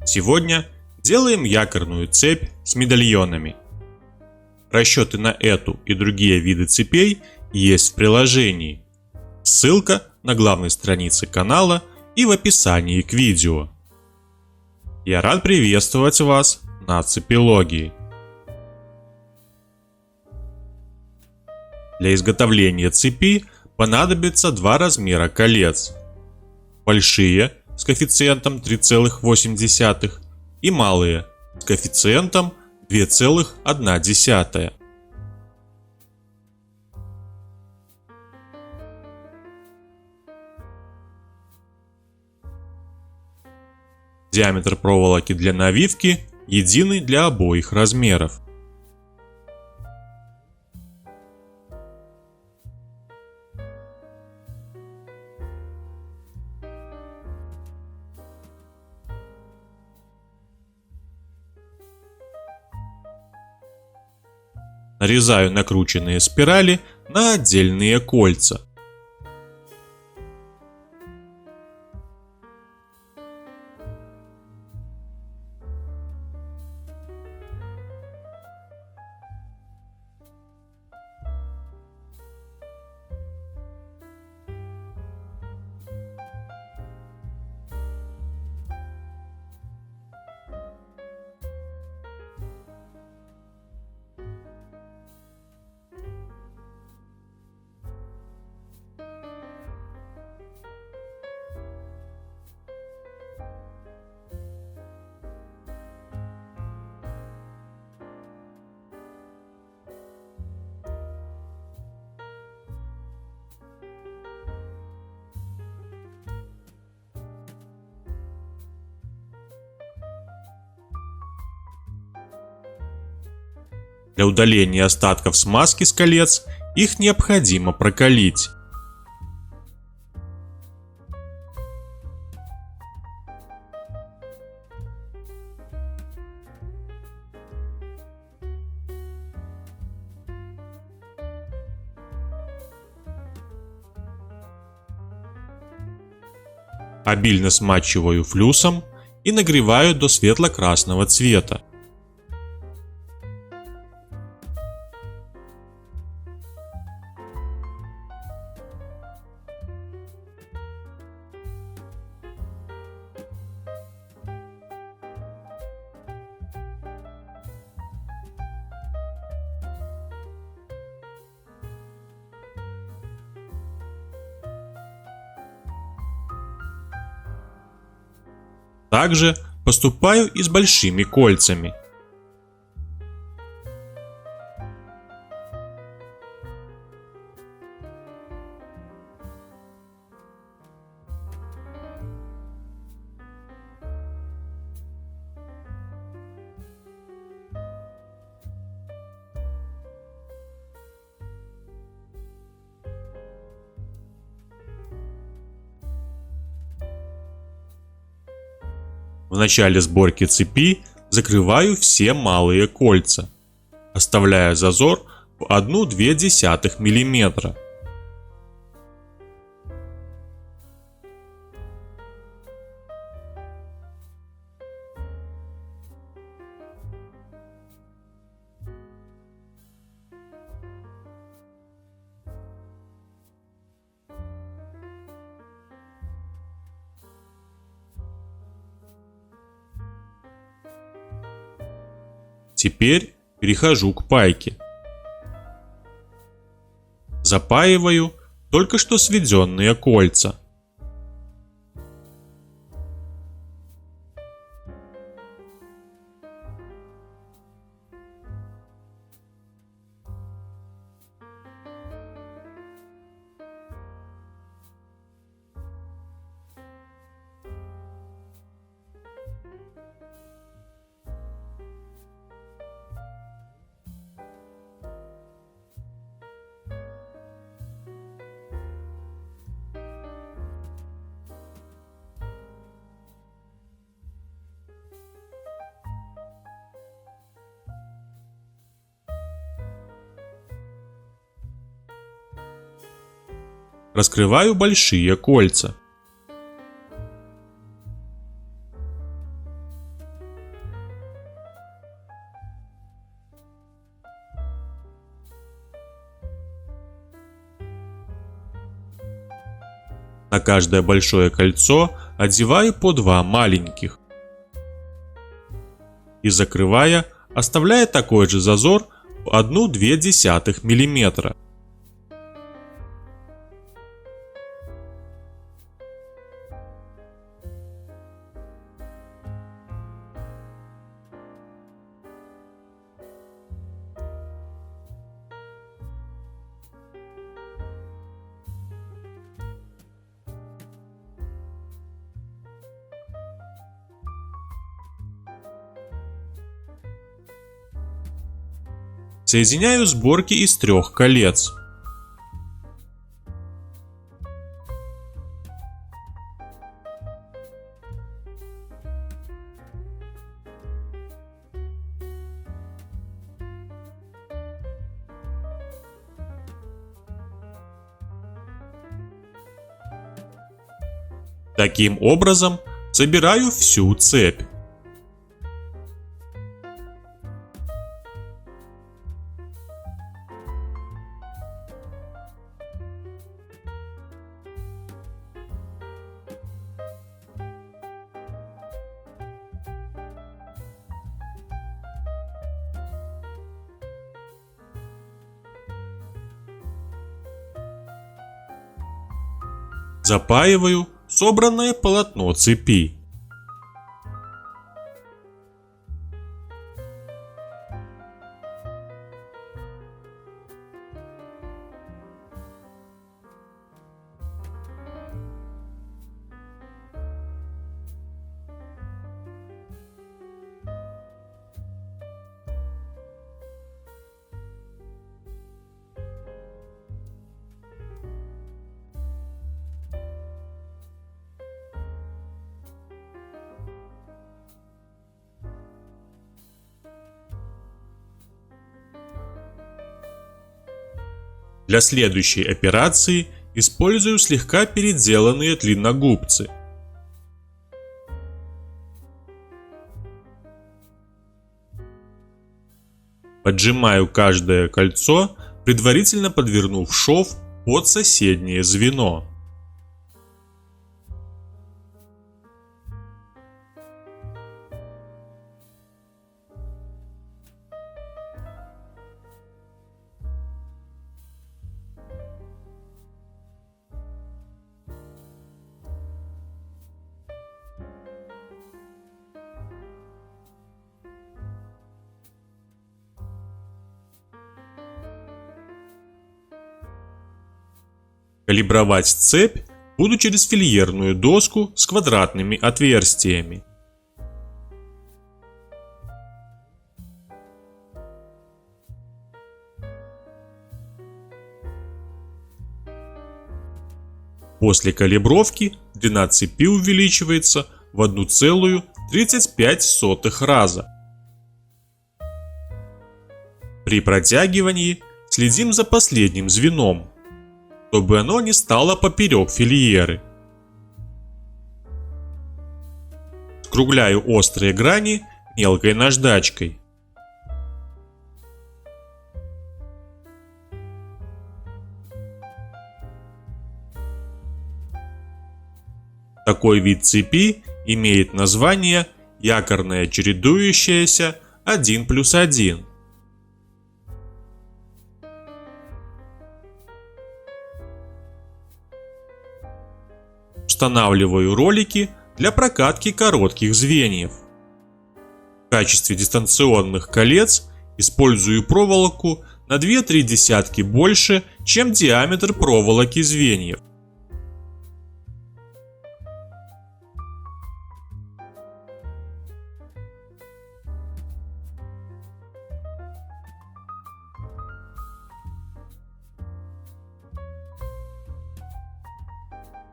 Сегодня делаем якорную цепь с медальонами. Расчеты на эту и другие виды цепей есть в приложении. Ссылка на главной странице канала и в описании к видео. Я рад приветствовать вас на цепилогии. Для изготовления цепи понадобится два размера колец. Большие с коэффициентом 3,8 и малые с коэффициентом 2,1. Диаметр проволоки для навивки единый для обоих размеров. Нарезаю накрученные спирали на отдельные кольца. Для удаления остатков смазки с колец их необходимо прокалить. Обильно смачиваю флюсом и нагреваю до светло-красного цвета. Также поступаю и с большими кольцами. В начале сборки цепи закрываю все малые кольца, оставляя зазор в 1,2 мм. Теперь перехожу к пайке. Запаиваю только что сведенные кольца. Раскрываю большие кольца. На каждое большое кольцо одеваю по 2 маленьких. И закрывая, оставляя такой же зазор в 1,2 мм. Соединяю сборки из 3 колец. Таким образом, собираю всю цепь. Запаиваю собранное полотно цепи. Для следующей операции использую слегка переделанные длинногубцы. Поджимаю каждое кольцо, предварительно подвернув шов под соседнее звено. Калибровать цепь буду через фильерную доску с квадратными отверстиями. После калибровки длина цепи увеличивается в 1,35 раза. При протягивании следим за последним звеном, чтобы оно не стало поперек фильеры. Скругляю острые грани мелкой наждачкой. Такой вид цепи имеет название якорная чередующаяся 1+1. Устанавливаю ролики для прокатки коротких звеньев. В качестве дистанционных колец использую проволоку на 2-3 десятки больше, чем диаметр проволоки звеньев.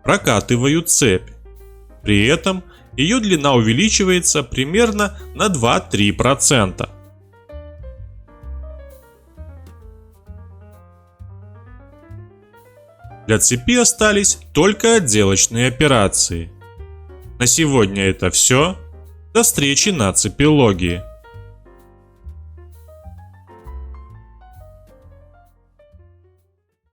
Прокатываю цепь. При этом ее длина увеличивается примерно на 2-3%. Для цепи остались только отделочные операции. На сегодня это все. До встречи на цепилогии.